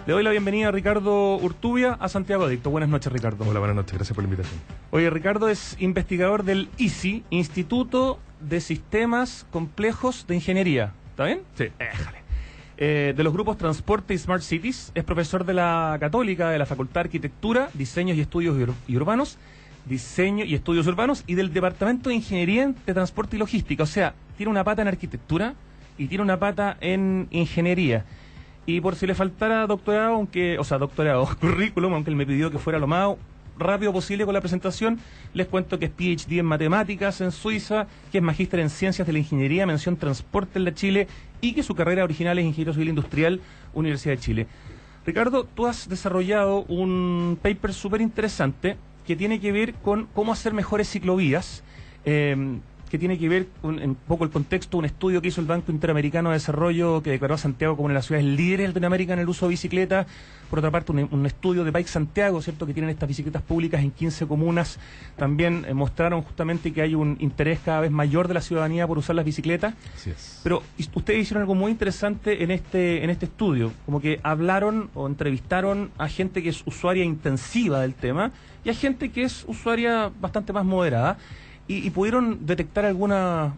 Le doy la bienvenida a Ricardo Urtubia a Santiago Adicto. Buenas noches, Ricardo. Hola, buenas noches, gracias por la invitación. Oye, Ricardo es investigador del ISI, Instituto de Sistemas Complejos de Ingeniería. ¿Está bien? Sí. De los grupos Transporte y Smart Cities, es profesor de la Católica, de la Facultad de Arquitectura, Diseños y Estudios Urbanos, Diseño y Estudios Urbanos, y del Departamento de Ingeniería de Transporte y Logística. O sea, tiene una pata en arquitectura y tiene una pata en ingeniería. Y por si le faltara doctorado, currículum, aunque él me pidió que fuera lo más rápido posible con la presentación, les cuento que es PhD en Matemáticas en Suiza, que es magíster en Ciencias de la Ingeniería, mención Transporte en la Chile, y que su carrera original es Ingeniero Civil Industrial, Universidad de Chile. Ricardo, tú has desarrollado un paper súper interesante que tiene que ver con cómo hacer mejores ciclovías, que tiene que ver con un poco el contexto, un estudio que hizo el Banco Interamericano de Desarrollo que declaró a Santiago como una de las ciudades líderes de Latinoamérica en el uso de bicicleta. Por otra parte, un estudio de Bike Santiago, ¿cierto?, que tienen estas bicicletas públicas en 15 comunas. También mostraron justamente que hay un interés cada vez mayor de la ciudadanía por usar las bicicletas. Así es. Pero ustedes hicieron algo muy interesante en este estudio, como que hablaron o entrevistaron a gente que es usuaria intensiva del tema y a gente que es usuaria bastante más moderada. Y pudieron detectar algunas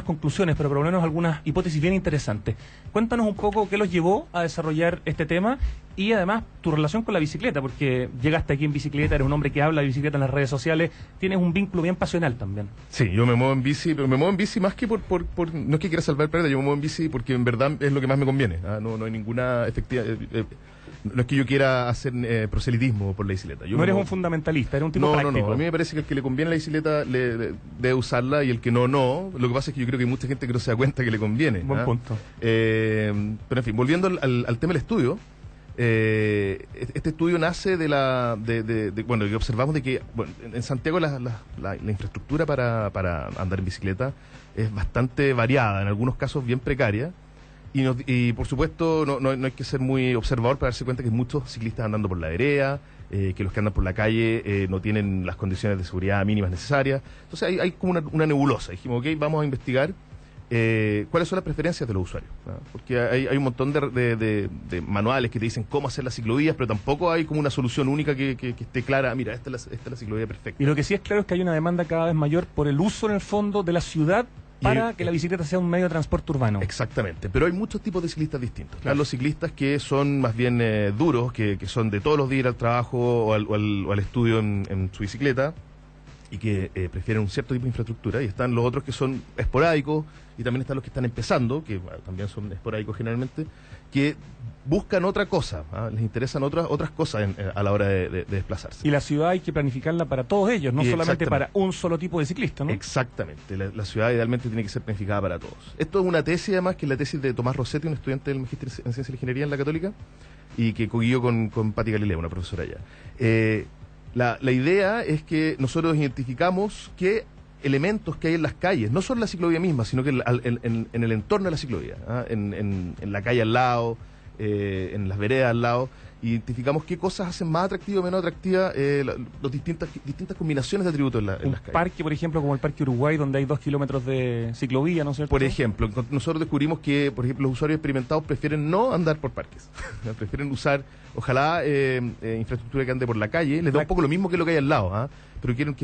conclusiones, pero por lo menos algunas hipótesis bien interesantes. Cuéntanos un poco qué los llevó a desarrollar este tema y además tu relación con la bicicleta, porque llegaste aquí en bicicleta, eres un hombre que habla de bicicleta en las redes sociales, tienes un vínculo bien pasional también. Sí, yo me muevo en bici, pero me muevo en bici más que por no es que quiera salvar el planeta, yo me muevo en bici porque en verdad es lo que más me conviene. No hay ninguna efectiva... no es que yo quiera hacer proselitismo por la bicicleta. No eres un fundamentalista, eres un tipo práctico. No, a mí me parece que el que le conviene la bicicleta debe usarla y el que no. Lo que pasa es que yo creo que hay mucha gente que no se da cuenta que le conviene. Buen punto. Pero en fin, volviendo al tema del estudio, este estudio nace bueno, que observamos de que en Santiago la infraestructura para andar en bicicleta es bastante variada, en algunos casos bien precaria. Y por supuesto no hay que ser muy observador para darse cuenta que muchos ciclistas andando por la vereda, que los que andan por la calle no tienen las condiciones de seguridad mínimas necesarias. Entonces hay como una nebulosa. Dijimos, ok, vamos a investigar cuáles son las preferencias de los usuarios, ¿no? Porque hay un montón de manuales que te dicen cómo hacer las ciclovías, pero tampoco hay como una solución única que esté clara. Mira, esta es la ciclovía perfecta. Y lo que sí es claro es que hay una demanda cada vez mayor por el uso en el fondo de la ciudad para que la bicicleta sea un medio de transporte urbano. Exactamente, pero hay muchos tipos de ciclistas distintos. Claro. Están los ciclistas que son más bien duros, que son de todos los días ir al trabajo o al estudio en su bicicleta y que prefieren un cierto tipo de infraestructura, y están los otros que son esporádicos, y también están los que están empezando, que también son esporádicos generalmente, que buscan otra cosa, les interesan otras cosas a la hora de desplazarse. Y la ciudad hay que planificarla para todos ellos, no solamente para un solo tipo de ciclista, ¿no? Exactamente, la ciudad idealmente tiene que ser planificada para todos. Esto es una tesis, además, que es la tesis de Tomás Rossetti, un estudiante del Magíster en Ciencia de la Ingeniería en la Católica, y que coguió con Patti Galileo, una profesora allá. La idea es que nosotros identificamos qué elementos que hay en las calles, no solo en la ciclovía misma, sino que en el entorno de la ciclovía, en la calle al lado, en las veredas al lado, identificamos qué cosas hacen más atractiva o menos atractiva las distintas combinaciones de atributos en las calles. Un parque, por ejemplo, como el Parque Uruguay, donde hay 2 kilómetros de ciclovía, ¿no es cierto? Por ejemplo, nosotros descubrimos que, por ejemplo, los usuarios experimentados prefieren no andar por parques, prefieren usar, ojalá, infraestructura que ande por la calle, les da un poco lo mismo que lo que hay al lado, pero quieren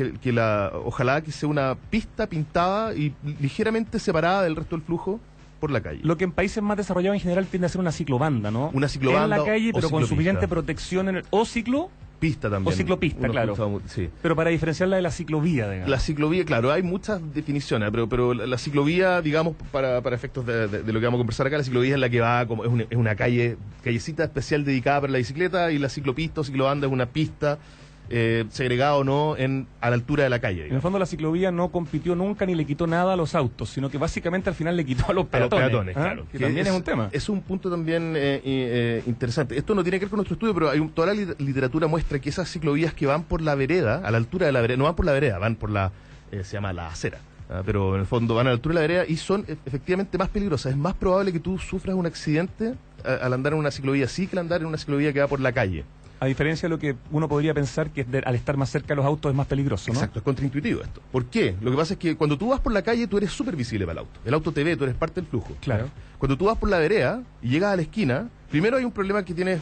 ojalá que sea una pista pintada y ligeramente separada del resto del flujo por la calle. Lo que en países más desarrollados en general tiende a ser una ciclobanda, ¿no? Una ciclobanda en la calle, pero con suficiente protección o ciclopista también. O ciclopista, claro. Sí. Pero para diferenciarla de la ciclovía, digamos. La ciclovía, claro, hay muchas definiciones, pero la ciclovía, digamos, para efectos de lo que vamos a conversar acá, la ciclovía es la que va como es una callecita especial dedicada para la bicicleta, y la ciclopista o ciclobanda es una pista segregada o no a la altura de la calle, digamos. En el fondo la ciclovía no compitió nunca ni le quitó nada a los autos, sino que básicamente al final le quitó a los peatones. Claro. Que también es un tema. Es un punto también interesante. Esto no tiene que ver con nuestro estudio, pero toda la literatura muestra que esas ciclovías que van por la vereda, a la altura de la vereda, no van por la vereda, van por se llama la acera. Pero en el fondo van a la altura de la vereda y son efectivamente más peligrosas. Es más probable que tú sufras un accidente al andar en una ciclovía así que al andar en una ciclovía que va por la calle. A diferencia de lo que uno podría pensar que al estar más cerca de los autos es más peligroso, ¿no? Exacto, es contraintuitivo esto. ¿Por qué? Lo que pasa es que cuando tú vas por la calle, tú eres súper visible para el auto. El auto te ve, tú eres parte del flujo. Claro. Cuando tú vas por la vereda y llegas a la esquina, primero hay un problema que tienes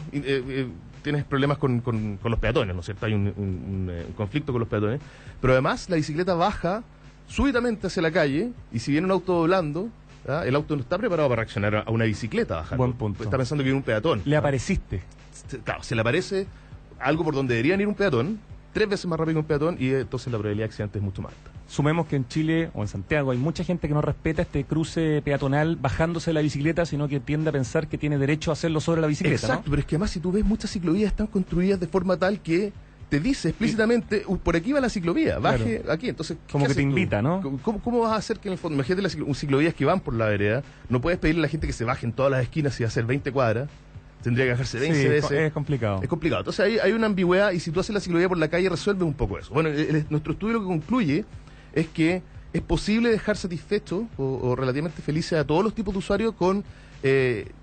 problemas con los peatones, ¿no es cierto? Hay un conflicto con los peatones. Pero además la bicicleta baja súbitamente hacia la calle y si viene un auto doblando, ¿ah? El auto no está preparado para reaccionar a una bicicleta bajando. Buen punto. Está pensando que viene un peatón. Le apareciste. Claro, se le aparece algo por donde deberían ir un peatón, 3 veces más rápido que un peatón, y entonces la probabilidad de accidente es mucho más alta. Sumemos que en Chile o en Santiago hay mucha gente que no respeta este cruce peatonal bajándose de la bicicleta, sino que tiende a pensar que tiene derecho a hacerlo sobre la bicicleta. Exacto, ¿no? pero es que además si tú ves muchas ciclovías están construidas de forma tal que te dice explícitamente, por aquí va la ciclovía, baje aquí. Entonces, como que te invita, ¿no? ¿Cómo vas a hacer que en el fondo, imagínate ciclovías que van por la vereda, no puedes pedirle a la gente que se baje en todas las esquinas y hacer 20 cuadras, tendría que bajarse 20 veces. Es complicado. Es complicado. Entonces hay una ambigüedad y si tú haces la ciclovía por la calle resuelve un poco eso. Bueno, nuestro estudio lo que concluye es que es posible dejar satisfecho o relativamente felices a todos los tipos de usuarios con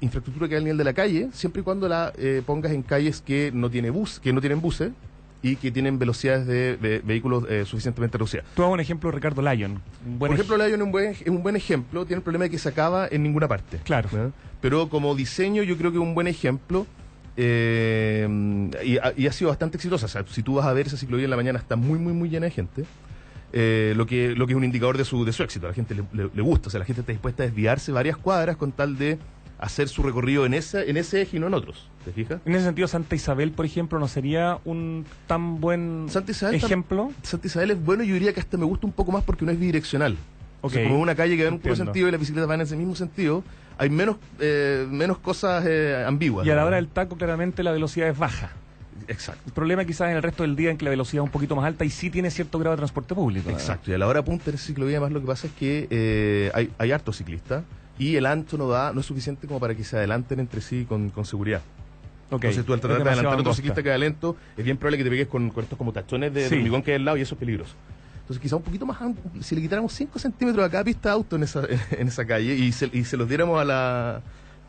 infraestructura que hay al nivel de la calle, siempre y cuando la pongas en calles que no tienen buses y que tienen velocidades de vehículos suficientemente reducidas. Tú hago un ejemplo, Ricardo Lyon. Por ejemplo, Lyon es un buen ejemplo, tiene el problema de que se acaba en ninguna parte. Claro. ¿No? Pero como diseño yo creo que es un buen ejemplo y ha sido bastante exitosa. O sea, si tú vas a ver esa ciclovía en la mañana está muy, muy, muy llena de gente. Lo que es un indicador de su éxito. A la gente le gusta, o sea, la gente está dispuesta a desviarse varias cuadras con tal de hacer su recorrido en ese eje y no en otros, ¿te fijas? En ese sentido, Santa Isabel, por ejemplo, ¿no sería un tan buen ejemplo? Santa Isabel es bueno y yo diría que hasta me gusta un poco más porque no es bidireccional. Okay. O sea, como una calle que va en un puro Entiendo. sentido y las bicicletas van en ese mismo sentido, hay menos cosas ambiguas. Y a la hora del taco, claramente, la velocidad es baja. Exacto. El problema quizás en el resto del día en que la velocidad es un poquito más alta y sí tiene cierto grado de transporte público. Exacto, y a la hora punta de esa ciclovía más lo que pasa es que hay hartos ciclistas y el ancho no es suficiente como para que se adelanten entre sí con seguridad. Okay. Entonces tú al tratar de adelantar a otro ciclista que va lento, es bien probable que te pegues con estos como tachones de hormigón que hay al lado y eso es peligroso. Entonces quizá un poquito más, si le quitáramos 5 centímetros a cada pista de auto en esa calle y se los diéramos a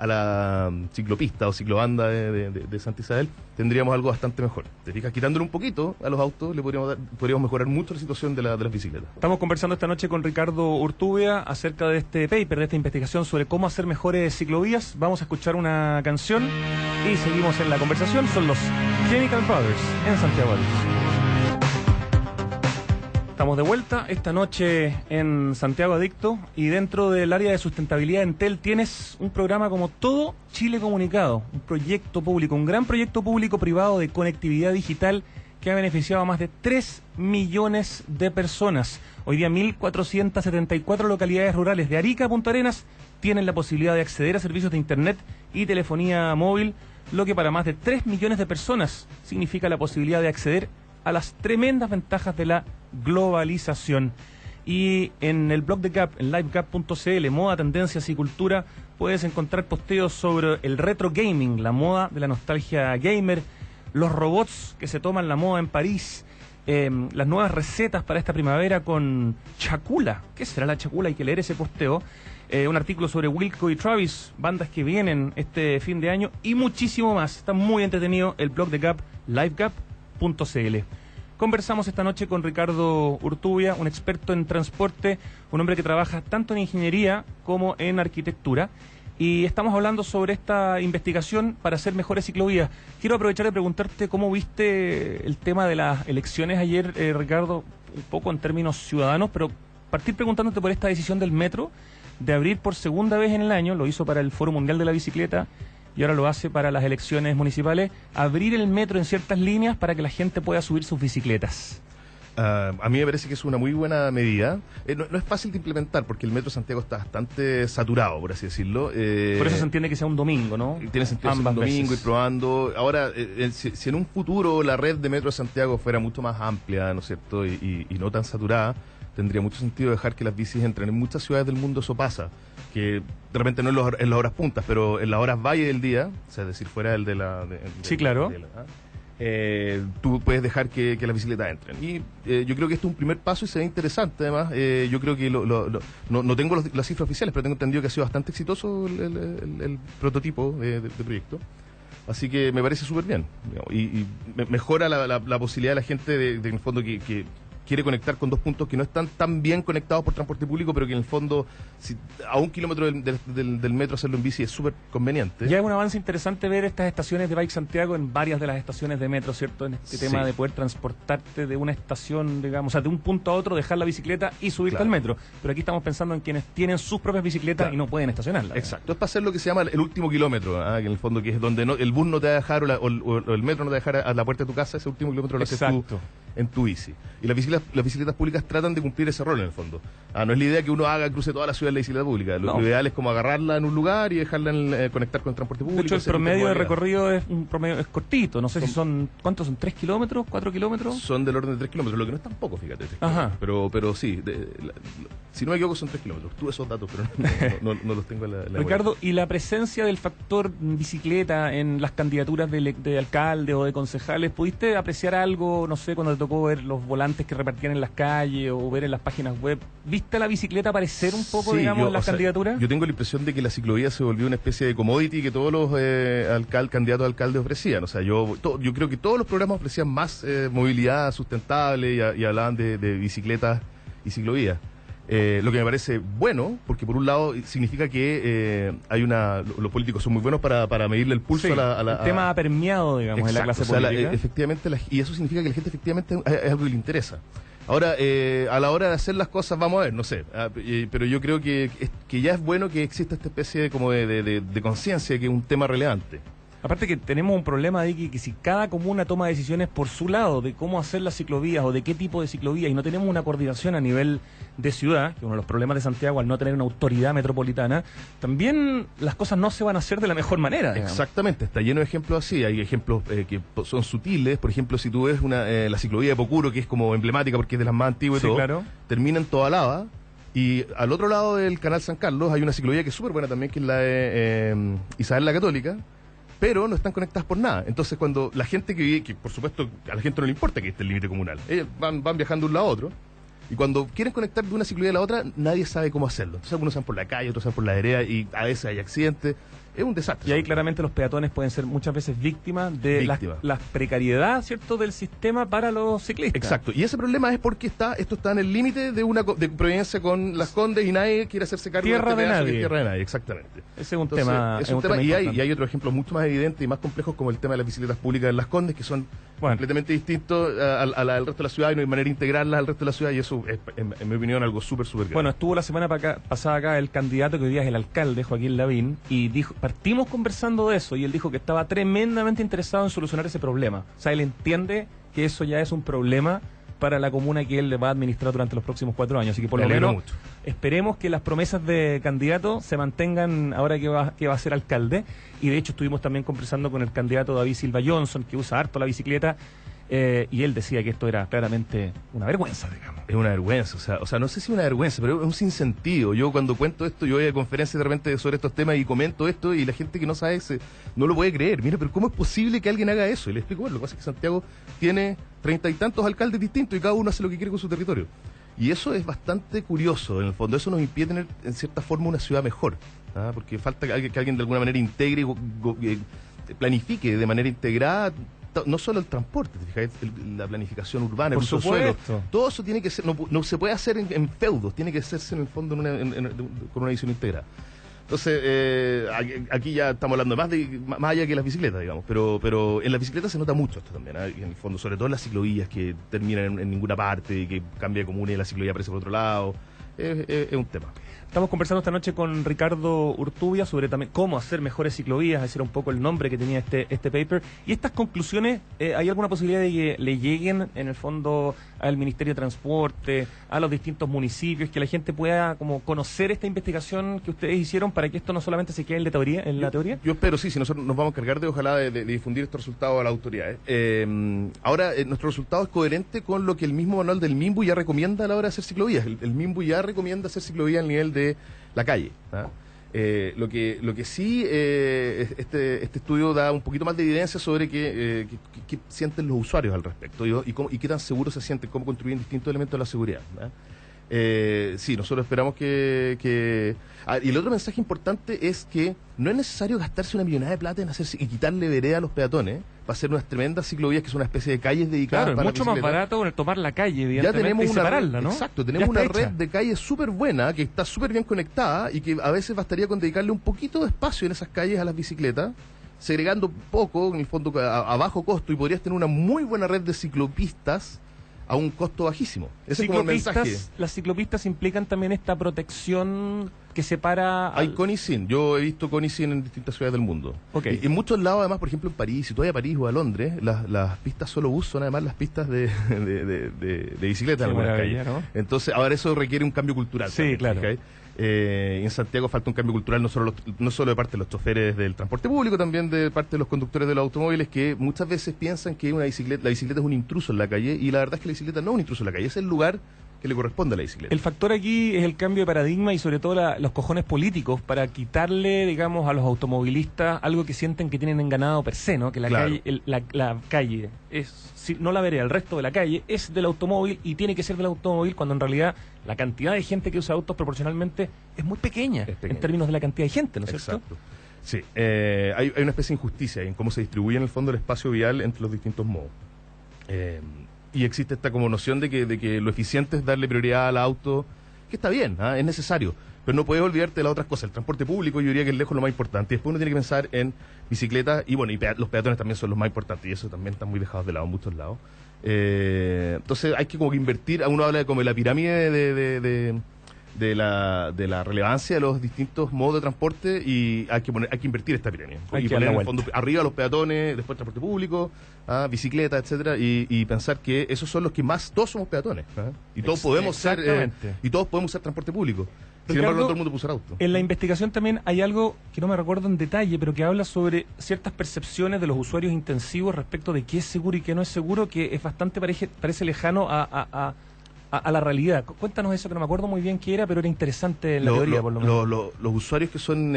la ciclopista o ciclobanda de Santa Isabel, tendríamos algo bastante mejor. Te fijas, quitándole un poquito a los autos, podríamos mejorar mucho la situación de las bicicletas. Estamos conversando esta noche con Ricardo Urtubia acerca de este paper, de esta investigación sobre cómo hacer mejores ciclovías. Vamos a escuchar una canción y seguimos en la conversación. Son los Chemical Brothers en Santiago. Estamos de vuelta esta noche en Santiago Adicto y dentro del área de sustentabilidad en Entel tienes un programa como Todo Chile Comunicado, un proyecto público, un gran proyecto público-privado de conectividad digital que ha beneficiado a más de 3 millones de personas. Hoy día 1.474 localidades rurales de Arica a Punta Arenas tienen la posibilidad de acceder a servicios de internet y telefonía móvil, lo que para más de 3 millones de personas significa la posibilidad de acceder a las tremendas ventajas de la globalización. Y en el blog de Gap, en livegap.cl, moda, tendencias y cultura, puedes encontrar posteos sobre el retro gaming, la moda de la nostalgia gamer, los robots que se toman la moda en París, las nuevas recetas para esta primavera con chacula. ¿Qué será la chacula? Hay que leer ese posteo. Un artículo sobre Wilco y Travis, bandas que vienen este fin de año y muchísimo más. Está muy entretenido el blog de Gap, livegap.cl. Conversamos esta noche con Ricardo Urtubia, un experto en transporte, un hombre que trabaja tanto en ingeniería como en arquitectura, y estamos hablando sobre esta investigación para hacer mejores ciclovías. Quiero aprovechar de preguntarte cómo viste el tema de las elecciones ayer, Ricardo, un poco en términos ciudadanos, pero partir preguntándote por esta decisión del metro de abrir por segunda vez en el año, lo hizo para el Foro Mundial de la Bicicleta, y ahora lo hace para las elecciones municipales, abrir el metro en ciertas líneas para que la gente pueda subir sus bicicletas. A mí me parece que es una muy buena medida. No es fácil de implementar porque el metro de Santiago está bastante saturado, por así decirlo. Por eso se entiende que sea un domingo, ¿no? Tiene sentido ser un domingo y probando. Ahora, si en un futuro la red de metro de Santiago fuera mucho más amplia, ¿no es cierto? Y no tan saturada, tendría mucho sentido dejar que las bicis entren. En muchas ciudades del mundo eso pasa, que de repente no en las horas puntas, pero en las horas valle del día, o sea, es decir, fuera del de la... Sí, claro. Tú puedes dejar que las bicicletas entren. Y yo creo que esto es un primer paso y se ve interesante, además. Yo creo que no tengo las cifras oficiales, pero tengo entendido que ha sido bastante exitoso el prototipo de proyecto. Así que me parece súper bien, digamos, mejora la posibilidad de la gente en el fondo que quiere conectar con dos puntos que no están tan bien conectados por transporte público, pero que en el fondo a 1 kilómetro del metro hacerlo en bici es súper conveniente. Ya es un avance interesante ver estas estaciones de Bike Santiago en varias de las estaciones de metro, ¿cierto? En este tema de poder transportarte de una estación, digamos, o sea, de un punto a otro, dejar la bicicleta y subirte al metro. Pero aquí estamos pensando en quienes tienen sus propias bicicletas y no pueden estacionarla. Exacto, es para hacer lo que se llama el último kilómetro, que en el fondo que es donde el bus no te va a dejar o el metro no te va a dejar a la puerta de tu casa, ese último kilómetro lo haces tú en tu bici. Y las bicicletas públicas tratan de cumplir ese rol en el fondo. No es la idea que uno cruce toda la ciudad en la bicicleta pública. Lo ideal es como agarrarla en un lugar y dejarla conectar con el transporte público. De hecho, el promedio de recorrido es cortito. No sé si son, ¿cuántos son? ¿3 kilómetros? ¿4 kilómetros? Son del orden de 3 kilómetros, lo que no es tan poco, fíjate. Pero sí, si no me equivoco son 3 kilómetros. Tuve esos datos, pero no los tengo en la Ricardo, ¿y la presencia del factor bicicleta en las candidaturas de alcalde o de concejales? ¿Pudiste apreciar algo, no sé, cuando te tocó ver los volantes que repartían en las calles o ver en las páginas web? ¿Viste la bicicleta aparecer un poco, digamos, en las candidaturas? Yo tengo la impresión de que la ciclovía se volvió una especie de commodity que todos los candidatos a alcalde ofrecían. O sea, yo creo que todos los programas ofrecían más movilidad sustentable y hablaban de bicicletas y ciclovías. Lo que me parece bueno, porque por un lado significa que los políticos son muy buenos para medirle el pulso a la... El tema ha permeado, digamos, en la clase política. Efectivamente, y eso significa que la gente efectivamente es algo que le interesa. Ahora, a la hora de hacer las cosas, vamos a ver, no sé, pero yo creo que ya es bueno que exista esta especie de conciencia, que es un tema relevante. Aparte que tenemos un problema de que si cada comuna toma decisiones por su lado de cómo hacer las ciclovías o de qué tipo de ciclovías y no tenemos una coordinación a nivel de ciudad, que uno de los problemas de Santiago al no tener una autoridad metropolitana, también las cosas no se van a hacer de la mejor manera. Digamos. Exactamente, está lleno de ejemplos así. Hay ejemplos que son sutiles. Por ejemplo, si tú ves la ciclovía de Pocuro, que es como emblemática porque es de las más antiguas y todo, claro, termina en Toda Lava. Y al otro lado del canal San Carlos hay una ciclovía que es súper buena también, que es la de Isabel la Católica, pero no están conectadas por nada. Entonces, cuando la gente que vive, que por supuesto a la gente no le importa que esté el límite comunal, ellos van viajando de un lado a otro, y cuando quieren conectar de una ciclovía a la otra, nadie sabe cómo hacerlo. Entonces, algunos van por la calle, otros van por la vereda, y a veces hay accidentes. Es un desastre. Y ahí claramente los peatones pueden ser muchas veces víctimas de la precariedad, ¿cierto?, del sistema para los ciclistas. Exacto. Y ese problema es porque esto está en el límite de Providencia con Las Condes y nadie quiere hacerse cargo tierra de nadie. Tierra de nadie, exactamente. Ese es un tema. Es un tema y hay otros ejemplos mucho más evidentes y más complejos, como el tema de las bicicletas públicas en Las Condes, que son completamente distintos al resto de la ciudad, y no hay manera de integrarlas al resto de la ciudad, y eso es, en mi opinión, algo súper grave. Bueno, estuvo la semana pasada acá el candidato que hoy día es el alcalde, Joaquín Lavín, y partimos conversando de eso, y él dijo que estaba tremendamente interesado en solucionar ese problema. O sea, él entiende que eso ya es un problema para la comuna que él le va a administrar durante los próximos 4 años. Así que por lo menos esperemos que las promesas de candidato se mantengan ahora que va a ser alcalde. Y de hecho estuvimos también conversando con el candidato David Silva Johnson, que usa harto la bicicleta, y él decía que esto era claramente una vergüenza, digamos. Es una vergüenza, o sea, no sé si una vergüenza, pero es un sinsentido. Yo cuando cuento esto, yo voy a conferencias de repente sobre estos temas y comento esto, y la gente que no sabe no lo puede creer. Mira, pero ¿cómo es posible que alguien haga eso? Y le explico, bueno, lo que pasa es que Santiago tiene 30 y tantos alcaldes distintos y cada uno hace lo que quiere con su territorio. Y eso es bastante curioso, en el fondo. Eso nos impide tener, en cierta forma, una ciudad mejor, porque falta que alguien de alguna manera integre, planifique de manera integrada no solo el transporte, ¿te fijas? La planificación urbana, el uso del suelo, todo eso tiene que ser, no se puede hacer en feudos, tiene que hacerse en el fondo con una visión integrada. Entonces, aquí ya estamos hablando más allá que las bicicletas, digamos, pero en las bicicletas se nota mucho esto también, en el fondo, sobre todo en las ciclovías que terminan en ninguna parte y que cambia de comuna y la ciclovía aparece por otro lado. Es un tema. Estamos conversando esta noche con Ricardo Urtubia sobre también cómo hacer mejores ciclovías, ese era un poco el nombre que tenía este paper. Y estas conclusiones, ¿hay alguna posibilidad de que le lleguen en el fondo al Ministerio de Transporte, a los distintos municipios, que la gente pueda como conocer esta investigación que ustedes hicieron para que esto no solamente se quede en la teoría? Yo espero, sí, si nosotros nos vamos a encargar ojalá de difundir estos resultados a las autoridades. Ahora, nuestro resultado es coherente con lo que el mismo manual del MIMBU ya recomienda a la hora de hacer ciclovías. El MIMBU ya recomienda hacer ciclovías al nivel de la calle. Lo que sí, este estudio da un poquito más de evidencia sobre qué sienten los usuarios al respecto y qué tan seguros se sienten, cómo contribuyen distintos elementos a la seguridad. Sí, nosotros esperamos y el otro mensaje importante es que no es necesario gastarse una millonada de plata en y quitarle vereda a los peatones para hacer unas tremendas ciclovías que son una especie de calles dedicadas claro, para es mucho más barato tomar la calle, evidentemente, ya tenemos y separarla, ¿no? Exacto, tenemos una red de calles súper buena, que está súper bien conectada y que a veces bastaría con dedicarle un poquito de espacio en esas calles a las bicicletas, segregando poco, en el fondo a bajo costo, y podrías tener una muy buena red de ciclopistas a un costo bajísimo. Ese es como el mensaje. Las ciclopistas implican también esta protección que separa... Hay con y sin. Yo he visto con y sin en distintas ciudades del mundo. Okay. Y en muchos lados, además, por ejemplo en París, si tú vas a París o a Londres, las pistas solo bus son además las pistas de bicicleta en algunas calles, ¿no? Entonces, ahora eso requiere un cambio cultural. Sí, también, claro. ¿okay? En Santiago falta un cambio cultural no solo de parte de los choferes del transporte público, también de parte de los conductores de los automóviles, que muchas veces piensan que la bicicleta es un intruso en la calle, y la verdad es que la bicicleta no es un intruso en la calle, es el lugar que le corresponde a la bicicleta. El factor aquí es el cambio de paradigma y sobre todo los cojones políticos para quitarle, digamos, a los automovilistas algo que sienten que tienen enganado per se, ¿no? Que la claro. calle, la calle es, no la vereda, el resto de la calle es del automóvil y tiene que ser del automóvil, cuando en realidad la cantidad de gente que usa autos proporcionalmente es muy pequeña, en términos de la cantidad de gente, ¿no es cierto? Exacto. Sí, hay una especie de injusticia en cómo se distribuye en el fondo el espacio vial entre los distintos modos. Y existe esta como noción de que lo eficiente es darle prioridad al auto, que está bien, es necesario, pero no puedes olvidarte de las otras cosas. El transporte público yo diría que es lejos lo más importante, y después uno tiene que pensar en bicicletas, y bueno, los peatones también son los más importantes, y eso también están muy dejados de lado en muchos lados. Entonces hay que como que invertir, uno habla de como la pirámide de la relevancia de los distintos modos de transporte, y hay que invertir esta pirámide y poner en el fondo arriba los peatones, después transporte público, bicicleta, etcétera, y pensar que esos son los que más, todos somos peatones, y todos podemos usar transporte público. Sin embargo, no todo el mundo puede usar auto. En la investigación también hay algo que no me recuerdo en detalle, pero que habla sobre ciertas percepciones de los usuarios intensivos respecto de qué es seguro y qué no es seguro, que es bastante parece lejano a la realidad. Cuéntanos eso, que no me acuerdo muy bien qué era, pero era interesante en la teoría, por lo menos. Los usuarios que son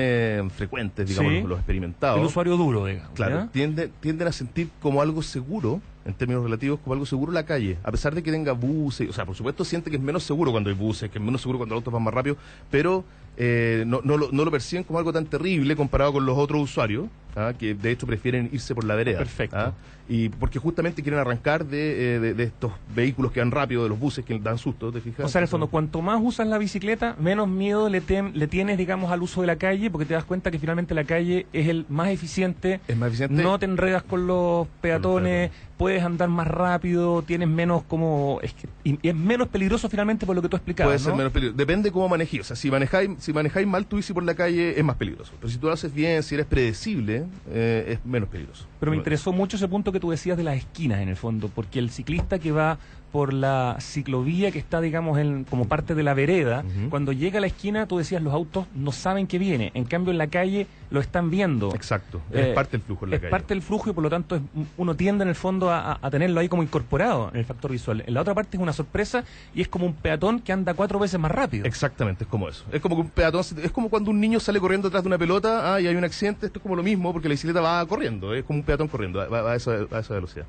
frecuentes, digamos, sí, los experimentados. El usuario duro, digamos. Claro, tienden a sentir como algo seguro, en términos relativos, como algo seguro la calle, a pesar de que tenga buses. O sea, por supuesto siente que es menos seguro cuando hay buses, que es menos seguro cuando los autos van más rápido, pero no lo perciben como algo tan terrible comparado con los otros usuarios, que de hecho prefieren irse por la vereda. Perfecto. Y porque justamente quieren arrancar de estos vehículos que van rápido, de los buses que dan susto, ¿te fijas? O sea, en el fondo, cuanto más usas la bicicleta, menos miedo le tienes, digamos, al uso de la calle, porque te das cuenta que finalmente la calle es el más eficiente. Es más eficiente. No te enredas con los peatones, puedes andar más rápido, tienes menos y es menos peligroso finalmente por lo que tú explicabas, Puede ser menos peligroso. Depende cómo manejes. O sea, si manejáis mal tu bici por la calle, es más peligroso. Pero si tú lo haces bien, si eres predecible, es menos peligroso. Pero me interesó mucho ese punto que tú decías de las esquinas, en el fondo, porque el ciclista que va por la ciclovía que está, digamos, como parte de la vereda, cuando llega a la esquina, tú decías, los autos no saben que viene. En cambio, en la calle lo están viendo. Exacto. Es parte del flujo en la calle. Es parte del flujo, y por lo tanto uno tiende en el fondo a tenerlo ahí como incorporado en el factor visual. En la otra parte es una sorpresa, y es como un peatón que anda 4 veces más rápido. Exactamente, es como eso. Es como que un peatón, es como cuando un niño sale corriendo detrás de una pelota, y hay un accidente. Esto es como lo mismo, porque la bicicleta va corriendo, es como un peatón corriendo, va a esa velocidad.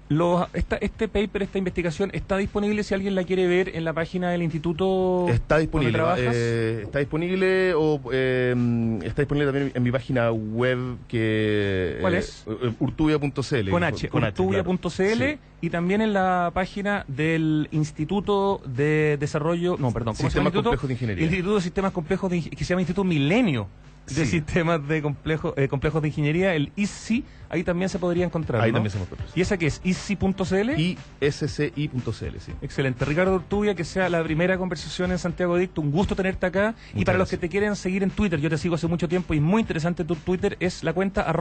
Este paper, esta investigación, ¿está disponible si alguien la quiere ver en la página del instituto? Está disponible. Está disponible también en mi página web, que ¿cuál es? urtubia.cl. Con urtubia.cl, claro. Sí. Y también en la página del Instituto de Desarrollo, Sistemas Complejos de Ingeniería. El Instituto de Sistemas Complejos que se llama Instituto Milenio de Sistemas de Complejos de Ingeniería, el ISSI. Ahí también se podría encontrar, Ahí ¿no? también se encuentra. ¿Y esa qué es? ISSI.cl. ISCI.cl, sí. Excelente. Ricardo Urtubia, que sea la primera conversación en Santiago Adicto. Un gusto tenerte acá. Muchas y para gracias. Los que te quieren seguir en Twitter, yo te sigo hace mucho tiempo y muy interesante tu Twitter, es la cuenta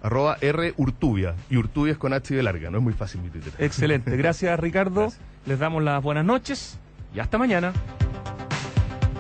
@RUrtubia. Y Urtubia es con H de larga, no es muy fácil mi Twitter. Excelente. Gracias, Ricardo. Gracias. Les damos las buenas noches y hasta mañana.